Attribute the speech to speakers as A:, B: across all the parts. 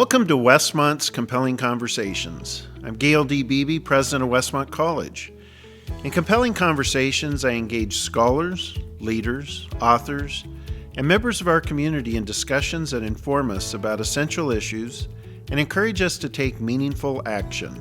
A: Welcome to Westmont's Compelling Conversations. I'm Gayle D. Beebe, president of Westmont College. In Compelling Conversations, I engage scholars, leaders, authors, and members of our community in discussions that inform us about essential issues and encourage us to take meaningful action.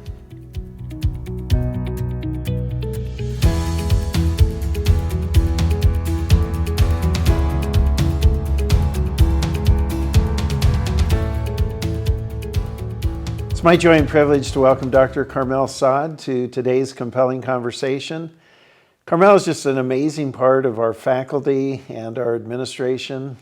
A: It's my joy and privilege to welcome Dr. Carmel Saad to today's Compelling Conversation. Carmel is just an amazing part of our faculty and our administration.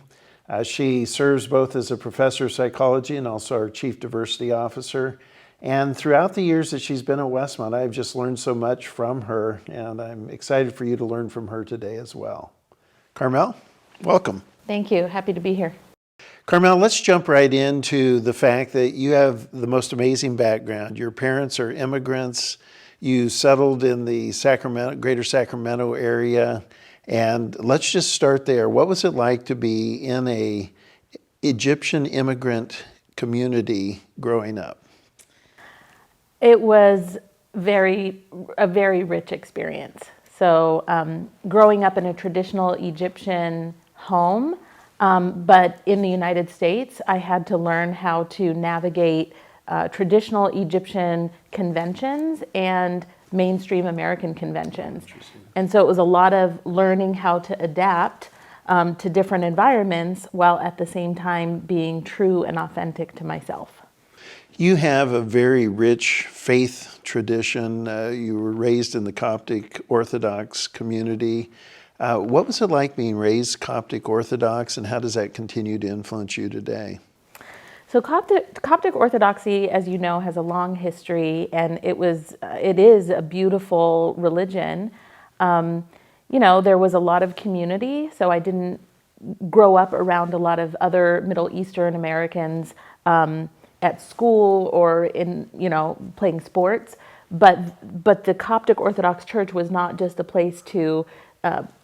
A: She serves both as a professor of psychology and also our chief diversity officer. And throughout the years that she's been at Westmont, I've just learned so much from her, and I'm excited for you to learn from her today as well. Carmel, welcome.
B: Thank you. Happy to be here.
A: Carmel, let's jump right into the fact that you have the most amazing background. Your parents are immigrants. You settled in the greater Sacramento area. And let's just start there. What was it like to be in an Egyptian immigrant community growing up?
B: It was a very rich experience. So growing up in a traditional Egyptian home, but in the United States, I had to learn how to navigate traditional Egyptian conventions and mainstream American conventions. And so it was a lot of learning how to adapt to different environments while at the same time being true and authentic to myself.
A: You have a very rich faith tradition. You were raised in the Coptic Orthodox community. What was it like being raised Coptic Orthodox, and how does that continue to influence you today?
B: So Coptic Orthodoxy, as you know, has a long history, and it is a beautiful religion. There was a lot of community, so I didn't grow up around a lot of other Middle Eastern Americans at school or in, playing sports. But the Coptic Orthodox Church was not just a place to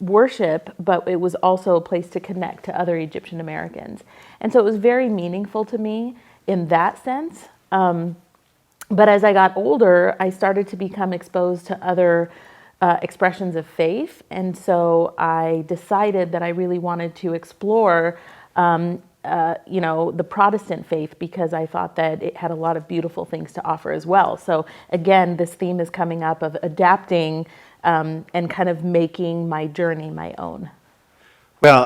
B: worship, but it was also a place to connect to other Egyptian Americans. And so it was very meaningful to me in that sense. But as I got older, I started to become exposed to other expressions of faith. And so I decided that I really wanted to explore the Protestant faith, because I thought that it had a lot of beautiful things to offer as well. So again, this theme is coming up of adapting and kind of making my journey my own.
A: Well,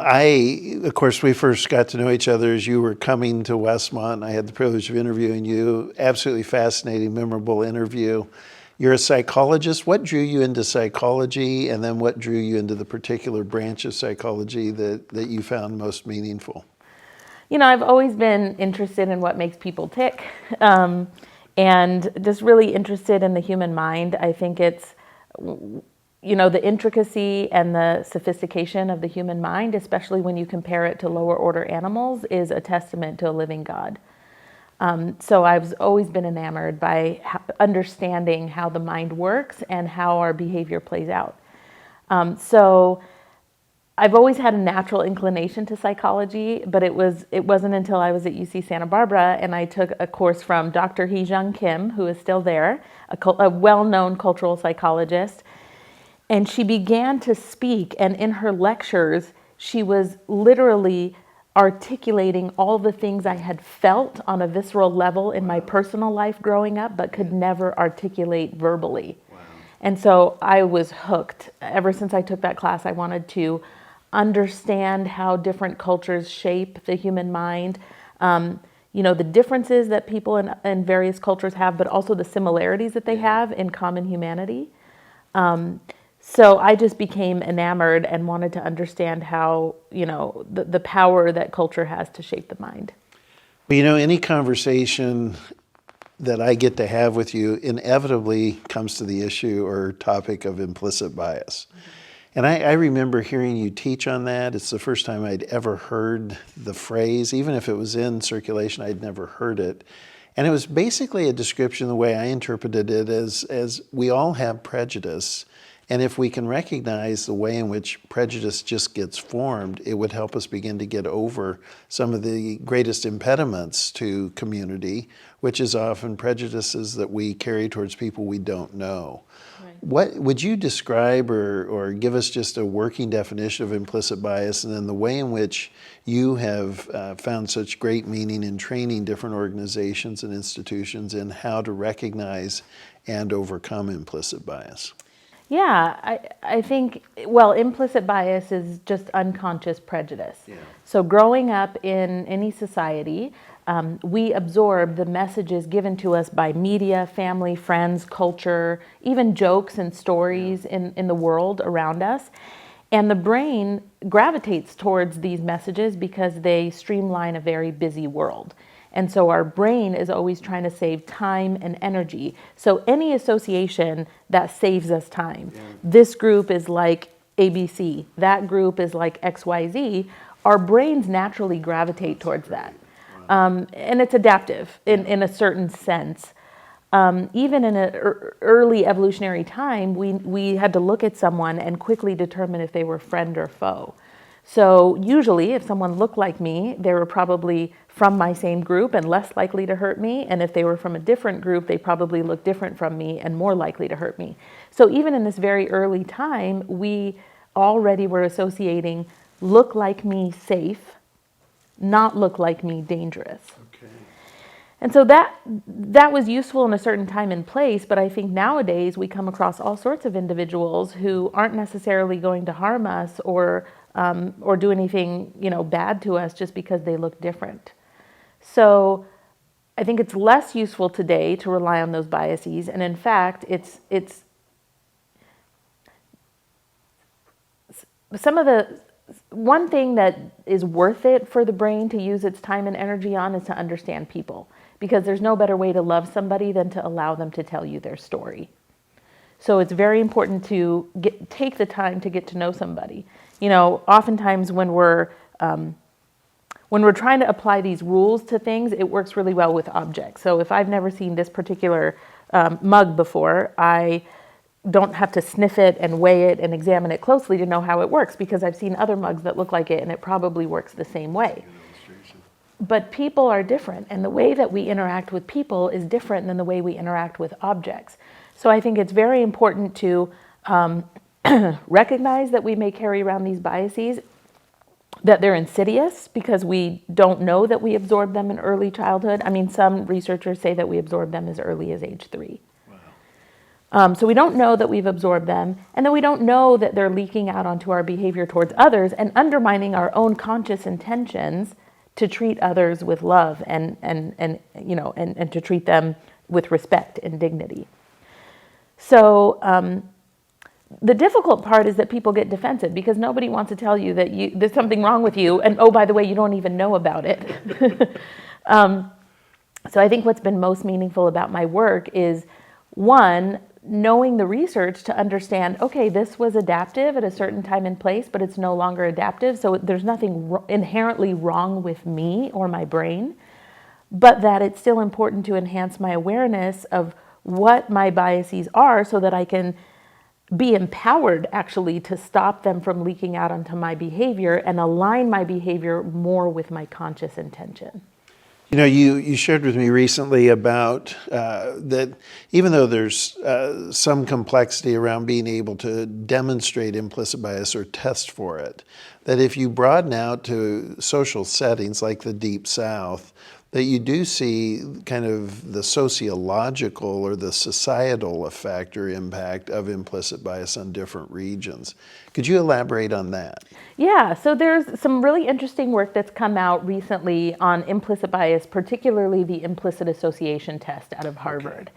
A: of course, we first got to know each other as you were coming to Westmont. I had the privilege of interviewing you. Absolutely fascinating, memorable interview. You're a psychologist. What drew you into psychology, and then what drew you into the particular branch of psychology that you found most meaningful?
B: I've always been interested in what makes people tick, and just really interested in the human mind. I think it's the intricacy and the sophistication of the human mind, especially when you compare it to lower order animals, is a testament to a living God. So I've always been enamored by understanding how the mind works and how our behavior plays out. So I've always had a natural inclination to psychology, but it wasn't until I was at UC Santa Barbara and I took a course from Dr. Hee-Jung Kim, who is still there, a well-known cultural psychologist. And she began to speak, and in her lectures, she was literally articulating all the things I had felt on a visceral level in my personal life growing up, but could never articulate verbally. Wow. And so I was hooked. Ever since I took that class, I wanted to understand how different cultures shape the human mind, the differences that people in various cultures have, but also the similarities that they have in common humanity. So I just became enamored and wanted to understand how, the power that culture has to shape the mind.
A: Well, any conversation that I get to have with you inevitably comes to the issue or topic of implicit bias. Mm-hmm. And I remember hearing you teach on that. It's the first time I'd ever heard the phrase. Even if it was in circulation, I'd never heard it. And it was basically a description, the way I interpreted it, as we all have prejudice. And if we can recognize the way in which prejudice just gets formed, it would help us begin to get over some of the greatest impediments to community, which is often prejudices that we carry towards people we don't know.
B: Right.
A: What would you describe or give us just a working definition of implicit bias, and then the way in which you have found such great meaning in training different organizations and institutions in how to recognize and overcome implicit bias?
B: Yeah, I think, well, implicit bias is just unconscious prejudice.
A: Yeah.
B: So growing up in any society, we absorb the messages given to us by media, family, friends, culture, even jokes and stories in the world around us. And the brain gravitates towards these messages because they streamline a very busy world. And so our brain is always trying to save time and energy. So any association that saves us time, this group is like ABC, that group is like XYZ, our brains naturally gravitate towards that. And it's adaptive in a certain sense. Even in an early evolutionary time, we had to look at someone and quickly determine if they were friend or foe. So usually if someone looked like me, they were probably from my same group and less likely to hurt me. And if they were from a different group, they probably looked different from me and more likely to hurt me. So even in this very early time, we already were associating look like me safe, not look like me dangerous.
A: Okay.
B: And so that was useful in a certain time and place, but I think nowadays we come across all sorts of individuals who aren't necessarily going to harm us or do anything, bad to us just because they look different. So I think it's less useful today to rely on those biases, and in fact, it's one thing that is worth it for the brain to use its time and energy on is to understand people, because there's no better way to love somebody than to allow them to tell you their story. So it's very important to take the time to get to know somebody. Oftentimes when we're trying to apply these rules to things, it works really well with objects. So if I've never seen this particular mug before, I don't have to sniff it and weigh it and examine it closely to know how it works, because I've seen other mugs that look like it and it probably works the same way. But people are different, and the way that we interact with people is different than the way we interact with objects. So I think it's very important to recognize that we may carry around these biases, that they're insidious because we don't know that we absorb them in early childhood. I mean, some researchers say that we absorb them as early as age 3. Wow. So we don't know that we've absorbed them, and then we don't know that they're leaking out onto our behavior towards others and undermining our own conscious intentions to treat others with love and to treat them with respect and dignity. So the difficult part is that people get defensive because nobody wants to tell you that there's something wrong with you, and oh, by the way, you don't even know about it. So I think what's been most meaningful about my work is, one, knowing the research to understand, okay, this was adaptive at a certain time and place, but it's no longer adaptive, so there's nothing inherently wrong with me or my brain, but that it's still important to enhance my awareness of what my biases are so that I can be empowered actually to stop them from leaking out onto my behavior and align my behavior more with my conscious intention.
A: You shared with me recently about that even though there's some complexity around being able to demonstrate implicit bias or test for it, that if you broaden out to social settings like the Deep South, that you do see kind of the sociological or the societal effect or impact of implicit bias on different regions. Could you elaborate on that?
B: Yeah, so there's some really interesting work that's come out recently on implicit bias, particularly the implicit association test out of Harvard.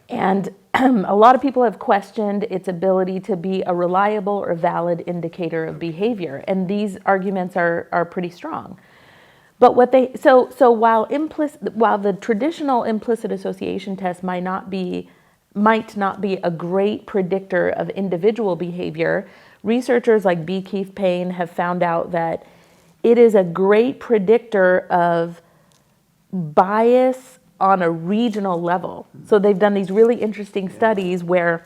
B: Okay. And a lot of people have questioned its ability to be a reliable or valid indicator of behavior, and these arguments are pretty strong. But while the traditional implicit association test might not be a great predictor of individual behavior, researchers like B. Keith Payne have found out that it is a great predictor of bias on a regional level. So they've done these really interesting studies where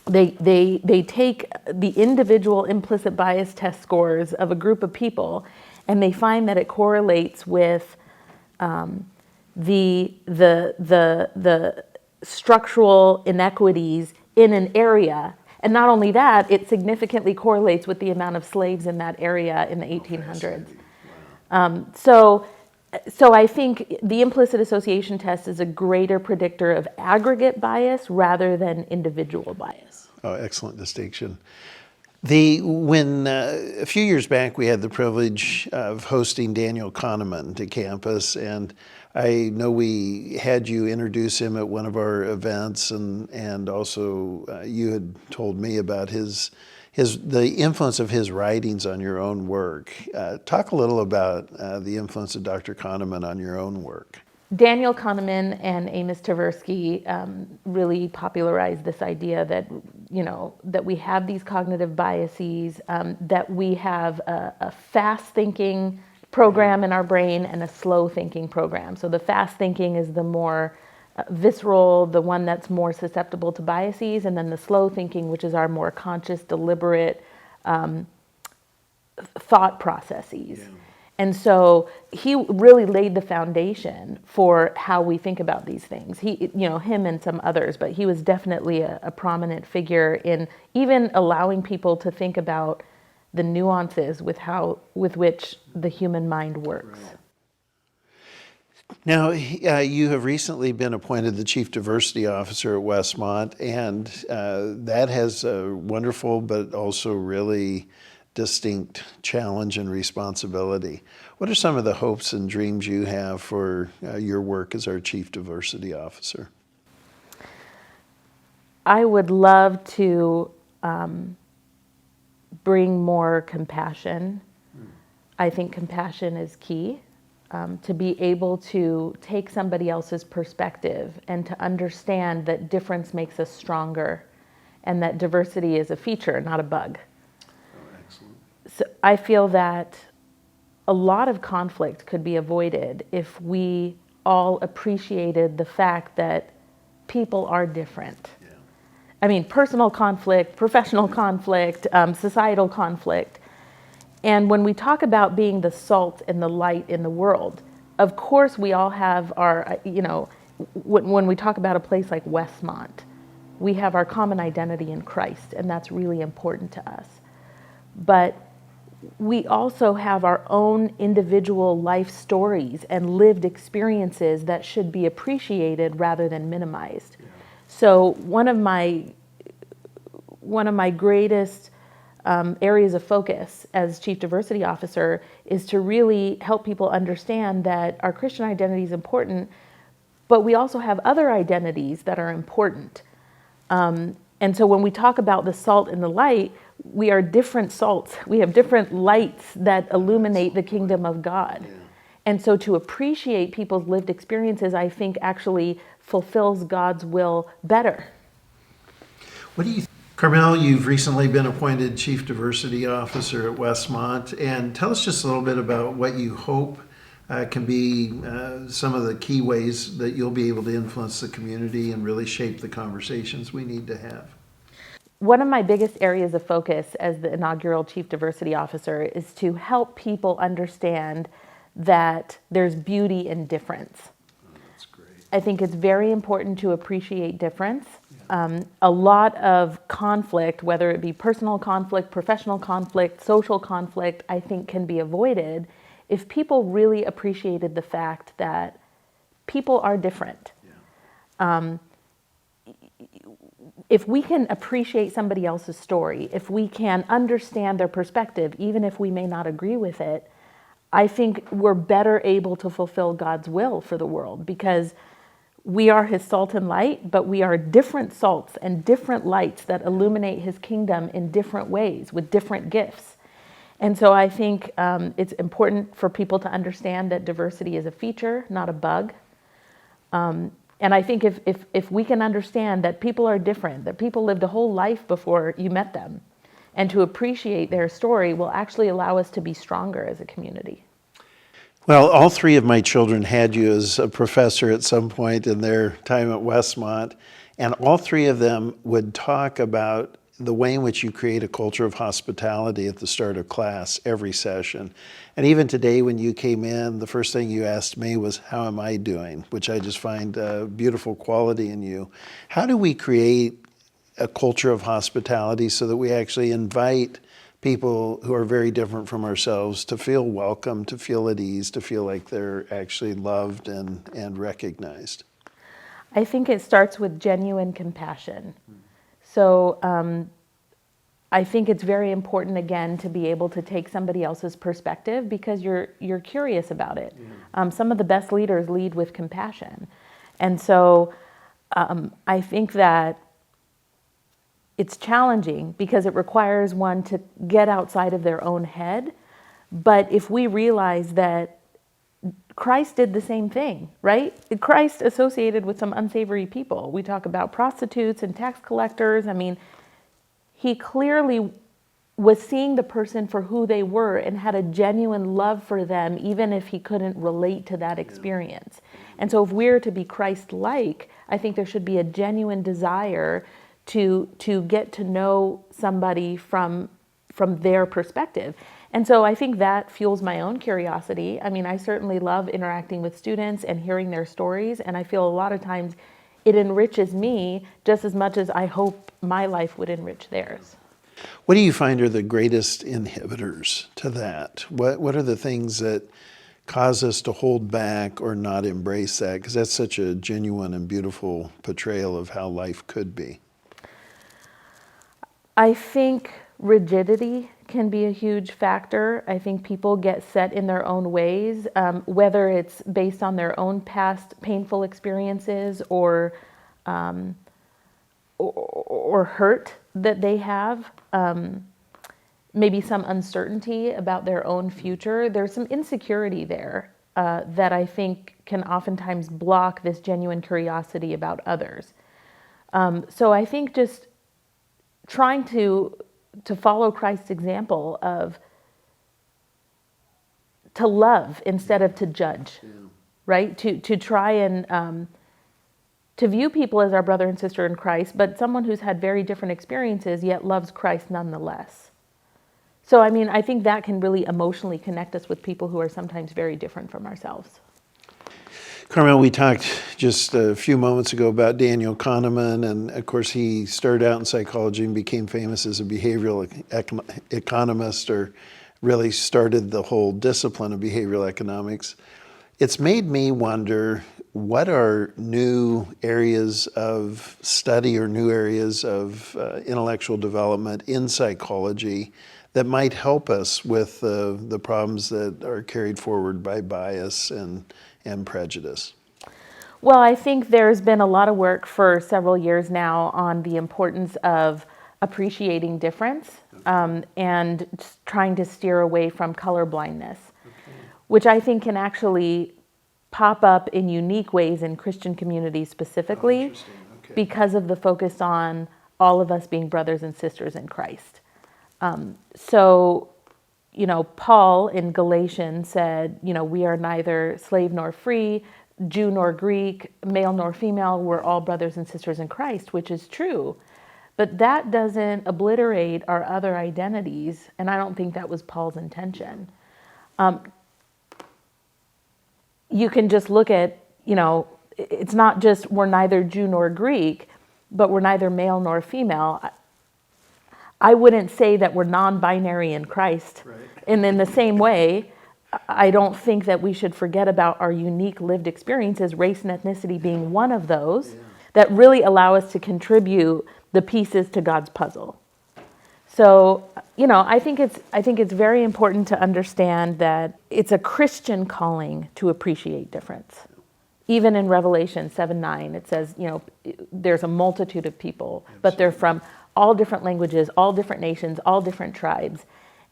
B: they take the individual implicit bias test scores of a group of people, and they find that it correlates with the structural inequities in an area. And not only that, it significantly correlates with the amount of slaves in that area in the 1800s. So I think the implicit association test is a greater predictor of aggregate bias rather than individual bias.
A: Oh, excellent distinction. When a few years back we had the privilege of hosting Daniel Kahneman to campus, and I know we had you introduce him at one of our events, and also you had told me about the influence of his writings on your own work. Talk a little about the influence of Dr. Kahneman on your own work.
B: Daniel Kahneman and Amos Tversky really popularized this idea that, that we have these cognitive biases, that we have a fast thinking program in our brain and a slow thinking program. So the fast thinking is the more visceral, the one that's more susceptible to biases, and then the slow thinking, which is our more conscious, deliberate thought processes. Yeah. And so he really laid the foundation for how we think about these things. Him and some others, but he was definitely a prominent figure in even allowing people to think about the nuances with which the human mind works. Right.
A: Now, you have recently been appointed the Chief Diversity Officer at Westmont, and that has a wonderful but also really distinct challenge and responsibility. What are some of the hopes and dreams you have for your work as our Chief Diversity Officer?
B: I would love to bring more compassion. I think compassion is key. To be able to take somebody else's perspective and to understand that difference makes us stronger and that diversity is a feature, not a bug.
A: Oh, excellent.
B: So I feel that a lot of conflict could be avoided if we all appreciated the fact that people are different. Yeah. I mean, personal conflict, professional conflict, societal conflict. And when we talk about being the salt and the light in the world, of course we all have our, when we talk about a place like Westmont, we have our common identity in Christ, and that's really important to us. But we also have our own individual life stories and lived experiences that should be appreciated rather than minimized. Yeah. So one of my greatest areas of focus as Chief Diversity Officer is to really help people understand that our Christian identity is important, but we also have other identities that are important. And so when we talk about the salt and the light, we are different salts. We have different lights that illuminate the kingdom of God. Yeah. And so to appreciate people's lived experiences, I think actually fulfills God's will better.
A: What do you think? Carmel, you've recently been appointed Chief Diversity Officer at Westmont, and tell us just a little bit about what you hope can be some of the key ways that you'll be able to influence the community and really shape the conversations we need to have.
B: One of my biggest areas of focus as the inaugural Chief Diversity Officer is to help people understand that there's beauty in difference.
A: Oh, that's great.
B: I think it's very important to appreciate difference. A lot of conflict, whether it be personal conflict, professional conflict, social conflict, I think can be avoided if people really appreciated the fact that people are different. Yeah. If we can appreciate somebody else's story, if we can understand their perspective, even if we may not agree with it, I think we're better able to fulfill God's will for the world, because we are his salt and light, but we are different salts and different lights that illuminate his kingdom in different ways with different gifts. And so I think it's important for people to understand that diversity is a feature, not a bug. And I think if we can understand that people are different, that people lived a whole life before you met them, and to appreciate their story will actually allow us to be stronger as a community.
A: Well, all three of my children had you as a professor at some point in their time at Westmont, And all three of them would talk about the way in which you create a culture of hospitality at the start of class every session. And even today when you came in, the first thing you asked me was, how am I doing? Which I just find a beautiful quality in you. How do we create a culture of hospitality so that we actually invite people who are very different from ourselves to feel welcome, to feel at ease, to feel like they're actually loved and recognized?
B: I think it starts with genuine compassion. So I think it's very important, again, to be able to take somebody else's perspective because you're curious about it. Some of the best leaders lead with compassion. And so I think that it's challenging because it requires one to get outside of their own head. But if we realize that Christ did the same thing, right? Christ associated with some unsavory people. We talk about prostitutes and tax collectors. I mean, he clearly was seeing the person for who they were and had a genuine love for them, even if he couldn't relate to that experience. And so if we're to be Christ-like, I think there should be a genuine desire to get to know somebody from their perspective. And so I think that fuels my own curiosity. I mean, I certainly love interacting with students and hearing their stories, and I feel a lot of times it enriches me just as much as I hope my life would enrich theirs.
A: What do you find are the greatest inhibitors to that? What are the things that cause us to hold back or not embrace that? Because that's such a genuine and beautiful portrayal of how life could be.
B: I think rigidity can be a huge factor. I think people get set in their own ways, whether it's based on their own past painful experiences or hurt that they have, maybe some uncertainty about their own future. There's some insecurity there that I think can oftentimes block this genuine curiosity about others. So I think just trying to follow Christ's example of to love instead of to judge, right? To try and to view people as our brother and sister in Christ, but someone who's had very different experiences yet loves Christ nonetheless. So, I mean, I think that can really emotionally connect us with people who are sometimes very different from ourselves.
A: Carmel, we talked just a few moments ago about Daniel Kahneman, and of course he started out in psychology and became famous as a behavioral economist, or really started the whole discipline of behavioral economics. It's made me wonder, what are new areas of study or new areas of intellectual development in psychology that might help us with the problems that are carried forward by bias and prejudice?
B: Well, I think there's been a lot of work for several years now on the importance of appreciating difference and trying to steer away from colorblindness, which I think can actually pop up in unique ways in Christian communities specifically because of the focus on all of us being brothers and sisters in Christ. So, you know, Paul in Galatians said, you know, we are neither slave nor free, Jew nor Greek, male nor female, we're all brothers and sisters in Christ, which is true. But that doesn't obliterate our other identities, and I don't think that was Paul's intention. You can just look at, you know, it's not just we're neither Jew nor Greek, but we're neither male nor female. I wouldn't say that we're non-binary in Christ. Right. And in the same way, I don't think that we should forget about our unique lived experiences, race and ethnicity being one of those, that really allow us to contribute the pieces to God's puzzle. So, you know, I think it's very important to understand that it's a Christian calling to appreciate difference. Even in Revelation 7:9, it says, you know, there's a multitude of people, but they're from all different languages, all different nations, all different tribes.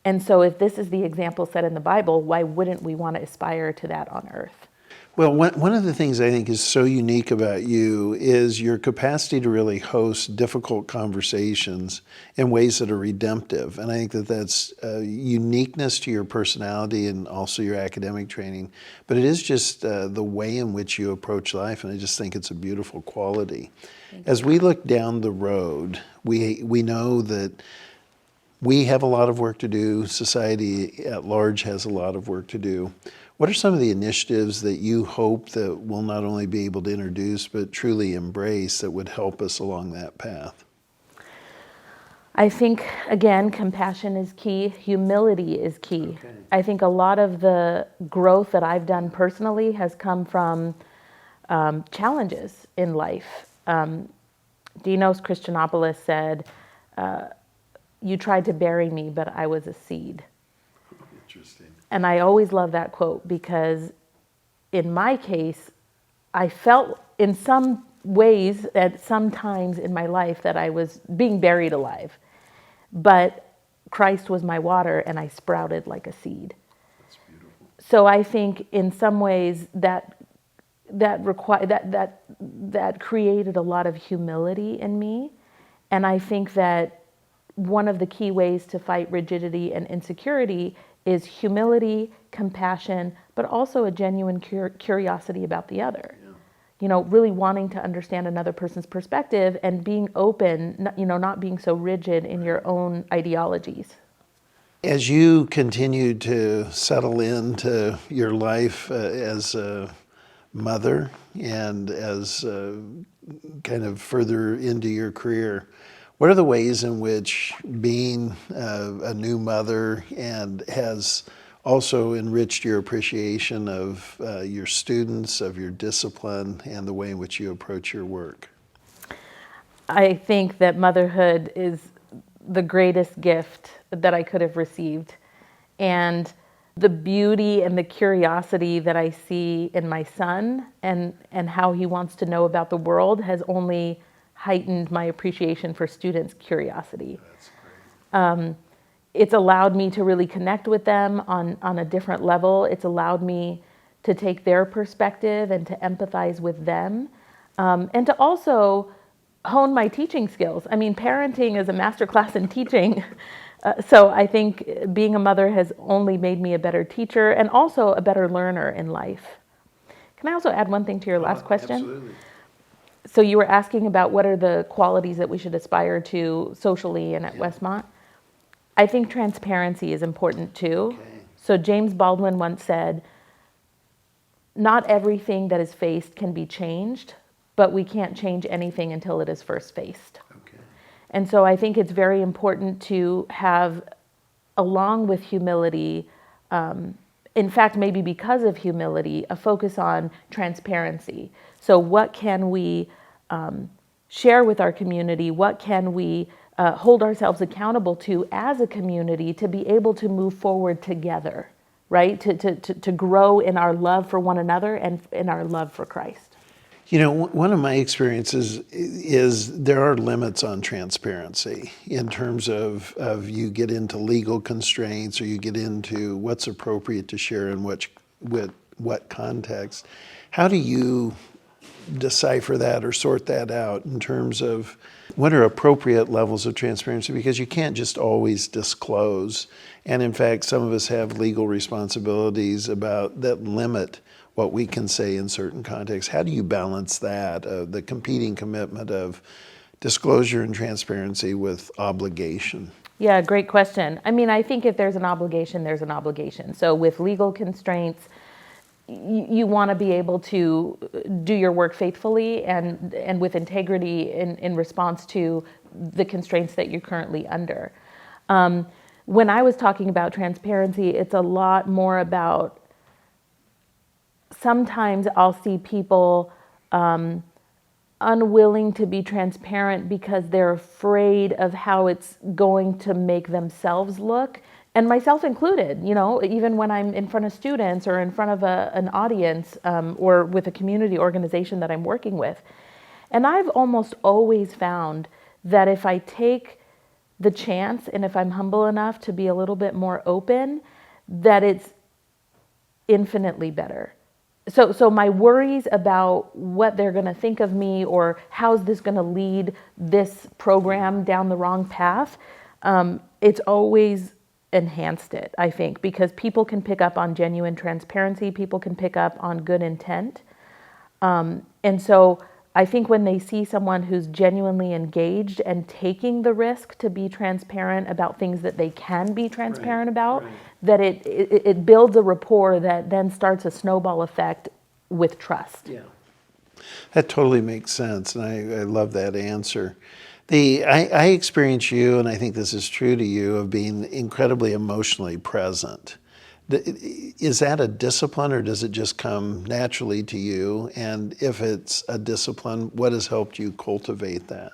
B: And so if this is the example set in the Bible, why wouldn't we want to aspire to that on earth?
A: Well, one of the things I think is so unique about you is your capacity to really host difficult conversations in ways that are redemptive. And I think that that's a uniqueness to your personality and also your academic training. But it is just the way in which you approach life, and I just think it's a beautiful quality. As we look down the road, we know that we have a lot of work to do. Society at large has a lot of work to do. What are some of the initiatives that you hope that we'll not only be able to introduce, but truly embrace that would help us along that path?
B: I think, again, compassion is key. Humility is key.
A: Okay.
B: I think a lot of the growth that I've done personally has come from challenges in life. Dinos Christianopoulos said, "You tried to bury me, but I was a seed."
A: Interesting.
B: And I always love that quote because in my case, I felt in some ways at some times in my life that I was being buried alive. But Christ was my water and I sprouted like a seed.
A: That's beautiful.
B: So I think in some ways that created a lot of humility in me. And I think that one of the key ways to fight rigidity and insecurity is humility, compassion, but also a genuine curiosity about the other. Yeah. You know, really wanting to understand another person's perspective and being open, you know, not being so rigid in your own ideologies.
A: As you continue to settle into your life as a mother and as kind of further into your career, what are the ways in which being a new mother and has also enriched your appreciation of your students, of your discipline, and the way in which you approach your work?
B: I think that motherhood is the greatest gift that I could have received. And the beauty and the curiosity that I see in my son and how he wants to know about the world has only heightened my appreciation for students' curiosity.
A: That's great.
B: It's allowed me to really connect with them on a different level. It's allowed me to take their perspective and to empathize with them, and to also hone my teaching skills. I mean, parenting is a masterclass in teaching. So I think being a mother has only made me a better teacher and also a better learner in life. Can I also add one thing to your last question?
A: Absolutely.
B: So you were asking about what are the qualities that we should aspire to socially and at Westmont. I think transparency is important too.
A: Okay.
B: So James Baldwin once said, "Not everything that is faced can be changed, but we can't change anything until it is first faced."
A: Okay.
B: And so I think it's very important to have, along with humility, in fact, maybe because of humility, a focus on transparency. So what can we share with our community? What can we hold ourselves accountable to as a community to be able to move forward together, right? To grow in our love for one another and in our love for Christ.
A: You know, one of my experiences is there are limits on transparency in terms of you get into legal constraints or you get into what's appropriate to share in what context. How do you decipher that or sort that out in terms of what are appropriate levels of transparency? Because you can't just always disclose. And in fact, some of us have legal responsibilities about that limit what we can say in certain contexts. How do you balance that, the competing commitment of disclosure and transparency with obligation?
B: Yeah, great question. I mean, I think if there's an obligation, there's an obligation. So with legal constraints, you want to be able to do your work faithfully and with integrity in response to the constraints that you're currently under. When I was talking about transparency, it's a lot more about sometimes I'll see people unwilling to be transparent because they're afraid of how it's going to make themselves look, and myself included, you know, even when I'm in front of students or in front of an audience or with a community organization that I'm working with. And I've almost always found that if I take the chance and if I'm humble enough to be a little bit more open, that it's infinitely better. so my worries about what they're going to think of me or how's this going to lead this program down the wrong path, it's always enhanced it, I think, because people can pick up on genuine transparency, people can pick up on good intent. And so I think when they see someone who's genuinely engaged and taking the risk to be transparent about things that they can be transparent about, that it builds a rapport that then starts a snowball effect with trust.
A: Yeah, that totally makes sense, and I love that answer. I experience you, and I think this is true to you, of being incredibly emotionally present. Is that a discipline, or does it just come naturally to you? And if it's a discipline, what has helped you cultivate that?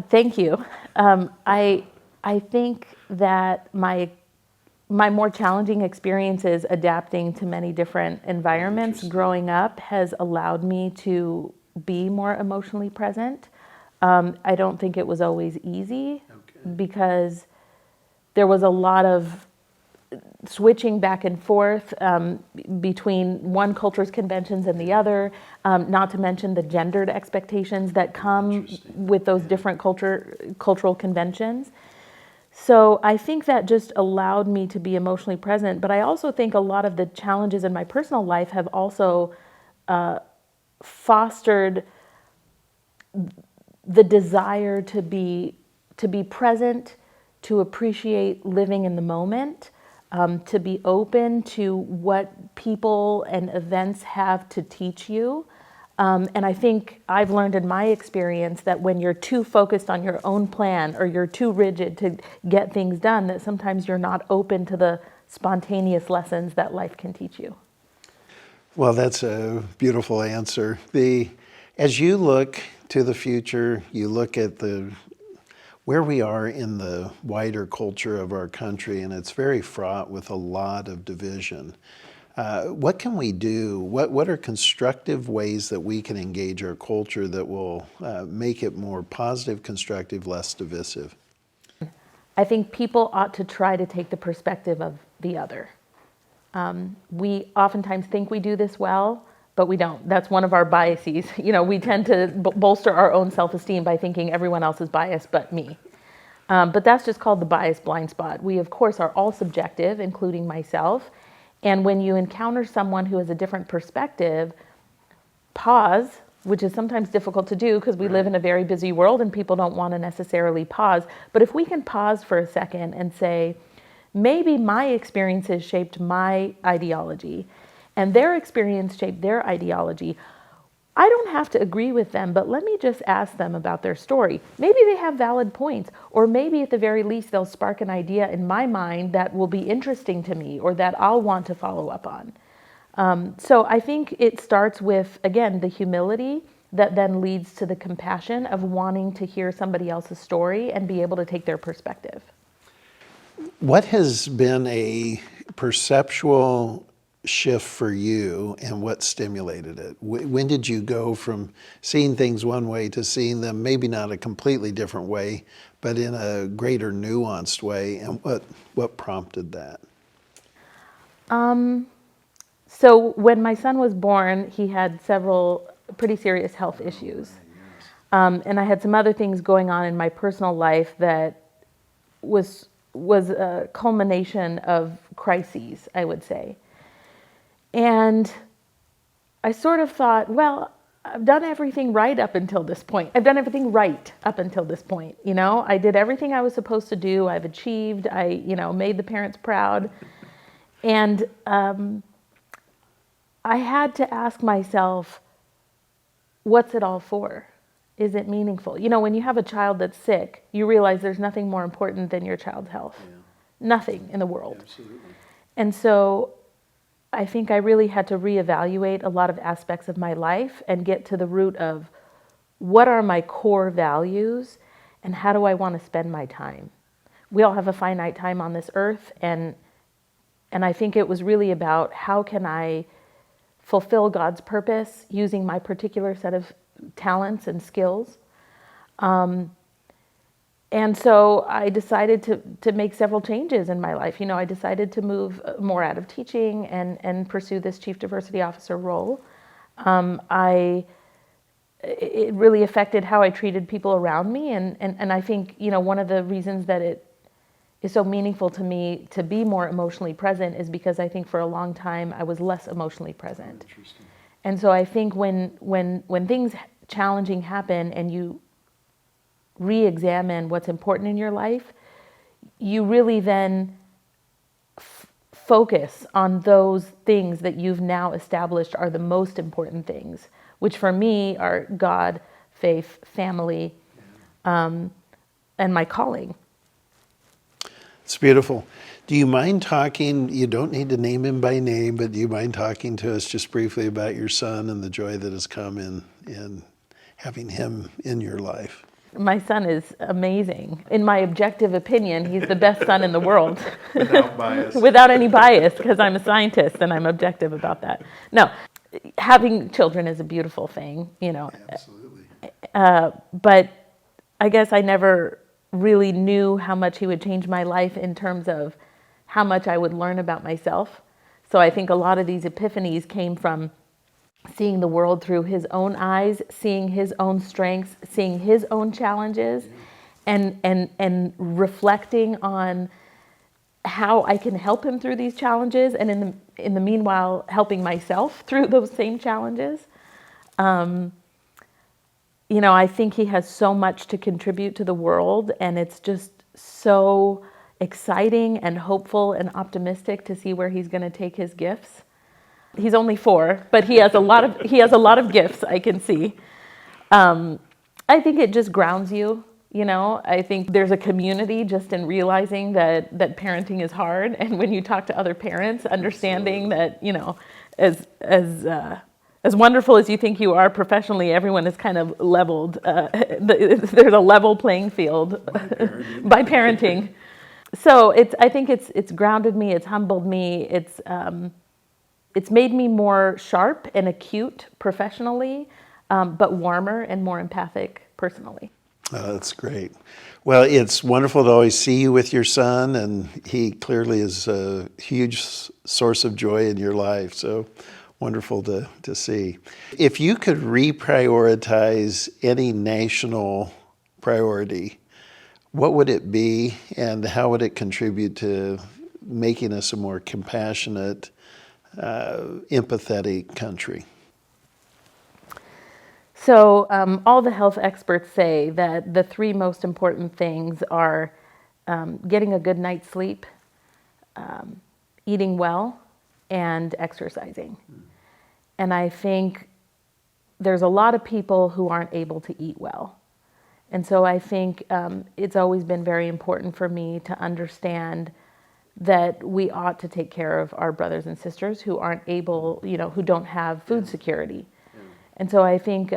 B: Thank you. I think that my more challenging experiences adapting to many different environments growing up has allowed me to be more emotionally present. I don't think it was always easy because there was a lot of switching back and forth between one culture's conventions and the other, not to mention the gendered expectations that come with those different cultural conventions. So I think that just allowed me to be emotionally present, but I also think a lot of the challenges in my personal life have also fostered the desire to be present, to appreciate living in the moment, to be open to what people and events have to teach you. And I think I've learned in my experience that when you're too focused on your own plan or you're too rigid to get things done, that sometimes you're not open to the spontaneous lessons that life can teach you.
A: Well, that's a beautiful answer. As you look to the future, you look at where we are in the wider culture of our country, and it's very fraught with a lot of division. What can we do? What are constructive ways that we can engage our culture that will make it more positive, constructive, less divisive?
B: I think people ought to try to take the perspective of the other. We oftentimes think we do this well, but we don't. That's one of our biases. We tend to bolster our own self-esteem by thinking everyone else is biased but me. But that's just called the bias blind spot. We, of course, are all subjective, including myself. And when you encounter someone who has a different perspective, pause, which is sometimes difficult to do because we live in a very busy world and people don't want to necessarily pause. But if we can pause for a second and say, maybe my experiences shaped my ideology and their experience shaped their ideology. I don't have to agree with them, but let me just ask them about their story. Maybe they have valid points, or maybe at the very least they'll spark an idea in my mind that will be interesting to me or that I'll want to follow up on. So I think it starts with, again, the humility that then leads to the compassion of wanting to hear somebody else's story and be able to take their perspective.
A: What has been a perceptual shift for you, and what stimulated it? When did you go from seeing things one way to seeing them maybe not a completely different way, but in a greater nuanced way, and what prompted that?
B: So when my son was born, he had several pretty serious health issues. And I had some other things going on in my personal life that was a culmination of crises, I would say. And I sort of thought, well, I've done everything right up until this point. I've done everything right up until this point. I did everything I was supposed to do. I've achieved. I made the parents proud. And I had to ask myself, what's it all for? Is it meaningful? When you have a child that's sick, you realize there's nothing more important than your child's health. Yeah. Nothing in the world. Absolutely. And so I think I really had to reevaluate a lot of aspects of my life and get to the root of what are my core values and how do I want to spend my time? We all have a finite time on this earth, and I think it was really about how can I fulfill God's purpose using my particular set of talents and skills. And so I decided to make several changes in my life. I decided to move more out of teaching and pursue this Chief Diversity Officer role. It really affected how I treated people around me. And I think, one of the reasons that it is so meaningful to me to be more emotionally present is because I think for a long time I was less emotionally present.
A: Interesting.
B: And so I think when things challenging happen and you re-examine what's important in your life, you really then focus on those things that you've now established are the most important things, which for me are God, faith, family, and my calling.
A: It's beautiful. Do you mind talking, you don't need to name him by name, but do you mind talking to us just briefly about your son and the joy that has come in having him in your life?
B: My son is amazing. In my objective opinion, he's the best son in the world.
A: Without bias.
B: Without any bias, because I'm a scientist and I'm objective about that. No, having children is a beautiful thing,
A: Absolutely.
B: But I guess I never really knew how much he would change my life in terms of how much I would learn about myself. So I think a lot of these epiphanies came from seeing the world through his own eyes, seeing his own strengths, seeing his own challenges, and reflecting on how I can help him through these challenges, and in the meanwhile helping myself through those same challenges. I think he has so much to contribute to the world, and it's just so exciting and hopeful and optimistic to see where he's going to take his gifts. He's only 4, but he has a lot of gifts I can see. I think it just grounds you. I think there's a community just in realizing that parenting is hard, and when you talk to other parents, understanding that as wonderful as you think you are professionally, everyone is kind of leveled. There's a level playing field by parenting. So I think it's grounded me, it's humbled me, it's made me more sharp and acute professionally, but warmer and more empathic personally.
A: Oh, that's great. Well, it's wonderful to always see you with your son, and he clearly is a huge source of joy in your life. So wonderful to see. If you could reprioritize any national priority, what would it be, and how would it contribute to making us a more compassionate, empathetic country?
B: So all the health experts say that the 3 most important things are getting a good night's sleep, eating well, and exercising. And I think there's a lot of people who aren't able to eat well. And so I think it's always been very important for me to understand that we ought to take care of our brothers and sisters who aren't able, who don't have food security. And so I think,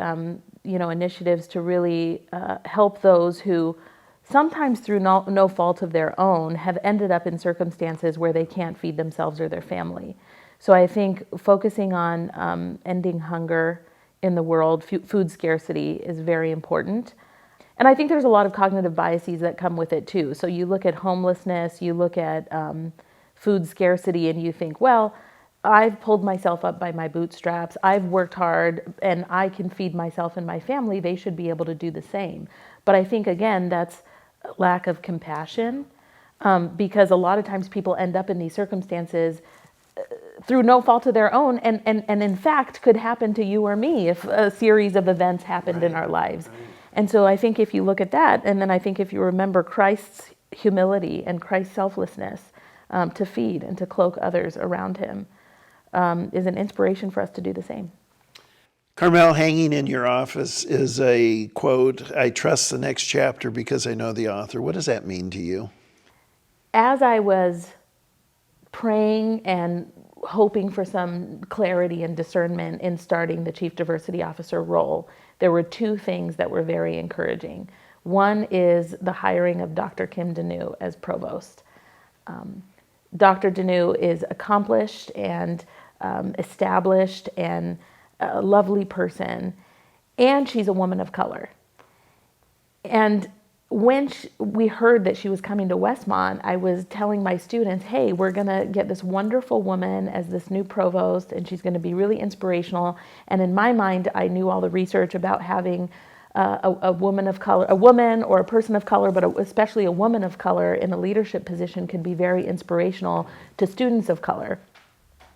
B: initiatives to really help those who sometimes through no fault of their own have ended up in circumstances where they can't feed themselves or their family. So I think focusing on ending hunger in the world, food scarcity, is very important. And I think there's a lot of cognitive biases that come with it too. So you look at homelessness, you look at food scarcity, and you think, well, I've pulled myself up by my bootstraps, I've worked hard, and I can feed myself and my family. They should be able to do the same. But I think, again, that's lack of compassion, because a lot of times people end up in these circumstances through no fault of their own, and in fact could happen to you or me if a series of events happened in our lives. And so I think if you look at that, and then I think if you remember Christ's humility and Christ's selflessness to feed and to cloak others around him, is an inspiration for us to do the same.
A: Carmel, hanging in your office is a quote, "I trust the next chapter because I know the author." What does that mean to you?
B: As I was praying and hoping for some clarity and discernment in starting the Chief Diversity Officer role, there were 2 things that were very encouraging. One is the hiring of Dr. Kim Deneau as provost. Dr. Deneau is accomplished and established and a lovely person, and she's a woman of color. And when we heard that she was coming to Westmont, I was telling my students, hey, we're going to get this wonderful woman as this new provost, and she's going to be really inspirational. And in my mind, I knew all the research about having a woman of color, a woman or a person of color, but especially a woman of color in a leadership position can be very inspirational to students of color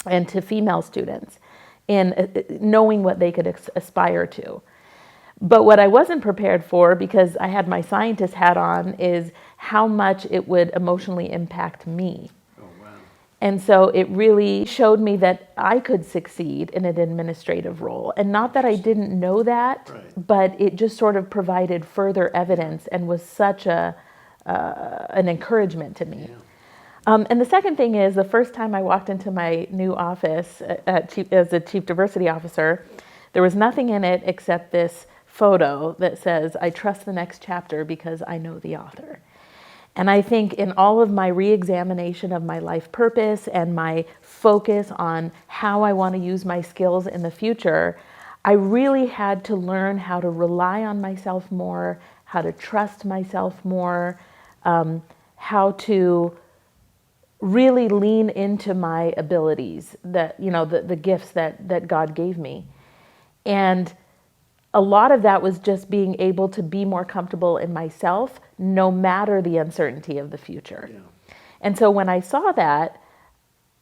B: and to female students in knowing what they could aspire to. But what I wasn't prepared for, because I had my scientist hat on, is how much it would emotionally impact me.
A: Oh, wow.
B: And so it really showed me that I could succeed in an administrative role. And not that I didn't know that,
A: Right.
B: but it just sort of provided further evidence and was such an encouragement to me.
A: Yeah.
B: And the second thing is, the first time I walked into my new office as a chief diversity officer, there was nothing in it except this photo that says, I trust the next chapter because I know the author. And I think in all of my re-examination of my life purpose and my focus on how I want to use my skills in the future, I really had to learn how to rely on myself more, how to trust myself more, how to really lean into my abilities, that, you know, the gifts that God gave me. And a lot of that was just being able to be more comfortable in myself, no matter the uncertainty of the future.
A: Yeah.
B: And so when I saw that,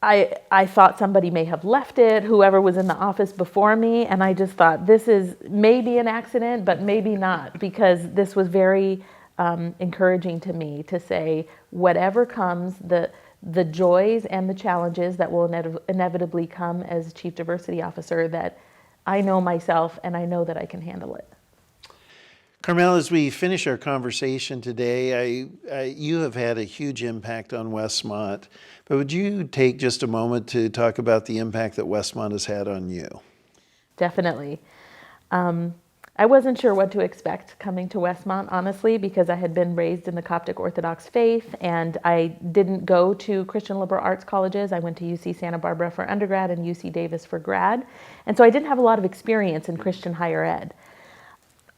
B: I thought somebody may have left it, whoever was in the office before me, and I just thought, this is maybe an accident, but maybe not, because this was very encouraging to me to say, whatever comes, the joys and the challenges that will inevitably come as Chief Diversity Officer, that I know myself and I know that I can handle it.
A: Carmel, as we finish our conversation today, you have had a huge impact on Westmont, but would you take just a moment to talk about the impact that Westmont has had on you?
B: Definitely. I wasn't sure what to expect coming to Westmont, honestly, because I had been raised in the Coptic Orthodox faith, and I didn't go to Christian liberal arts colleges. I went to UC Santa Barbara for undergrad and UC Davis for grad. And so I didn't have a lot of experience in Christian higher ed.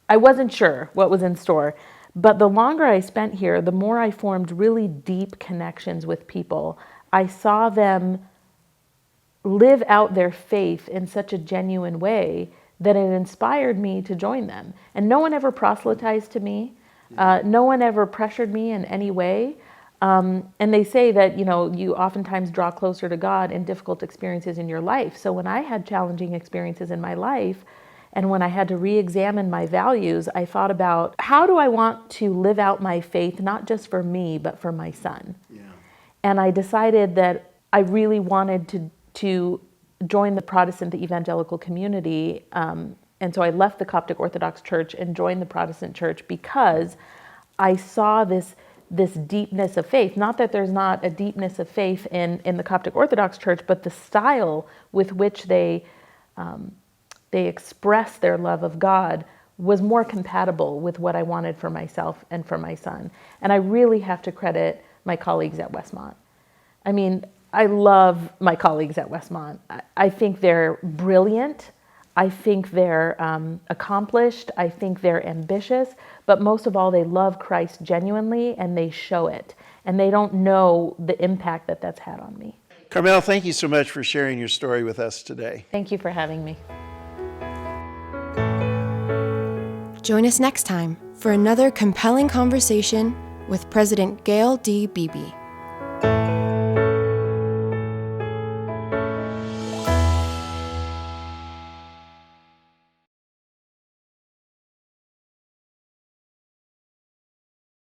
B: I wasn't sure what was in store, but the longer I spent here, the more I formed really deep connections with people. I saw them live out their faith in such a genuine way that it inspired me to join them. And no one ever proselytized to me. No one ever pressured me in any way. And they say that, you know, you oftentimes draw closer to God in difficult experiences in your life. So when I had challenging experiences in my life, and when I had to re-examine my values, I thought about, how do I want to live out my faith, not just for me, but for my son?
A: Yeah.
B: And I decided that I really wanted to join the Protestant evangelical community. And so I left the Coptic Orthodox Church and joined the Protestant church because I saw this deepness of faith. Not that there's not a deepness of faith in the Coptic Orthodox Church, but the style with which they express their love of God was more compatible with what I wanted for myself and for my son. And I really have to credit my colleagues at Westmont. I mean, I love my colleagues at Westmont. I think they're brilliant. I think they're accomplished. I think they're ambitious. But most of all, they love Christ genuinely, and they show it. And they don't know the impact that that's had on me.
A: Carmel, thank you so much for sharing your story with us today.
B: Thank you for having me.
C: Join us next time for another compelling conversation with President Gayle D. Beebe.